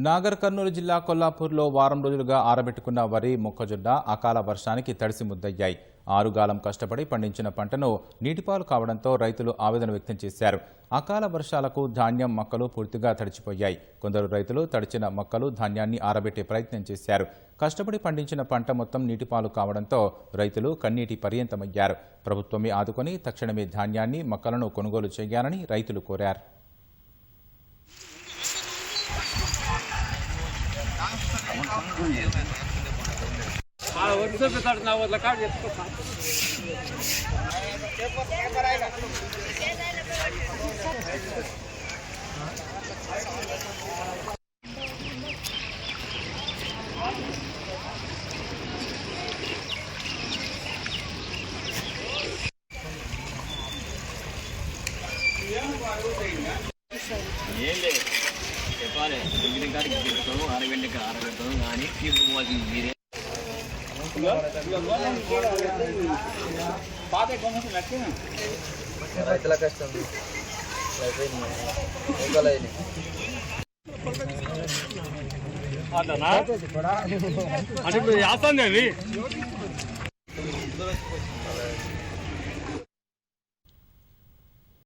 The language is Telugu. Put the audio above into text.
నాగర్ కర్నూలు జిల్లా కొల్లాపూర్లో వారం రోజులుగా ఆరబెట్టుకున్న వరి, మొక్కజొన్న అకాల వర్షానికి తడిసి ముద్దయ్యాయి. ఆరుగాలం కష్టపడి పండించిన పంటను నీటిపాలు కావడంతో రైతులు ఆవేదన వ్యక్తం చేశారు. అకాల వర్షాలకు ధాన్యం, మొక్కలు పూర్తిగా తడిచిపోయాయి. కొందరు రైతులు తడిచిన మొక్కలు, ధాన్యాన్ని ఆరబెట్టే ప్రయత్నం చేశారు. కష్టపడి పండించిన పంట మొత్తం నీటిపాలు కావడంతో రైతులు కన్నీటి పర్యంతమయ్యారు. ప్రభుత్వమే ఆదుకొని తక్షణమే ధాన్యాన్ని, మొక్కలను కొనుగోలు చేయాలని రైతులు కోరారు. ఏం లేదు చెప్పాలి. 9 గంటకి పెడతాము, 6 గంటకి ఆరబెడతాము, కానీ తీసుకోవాల్సింది మీరే. రైతుల కష్టం అంటే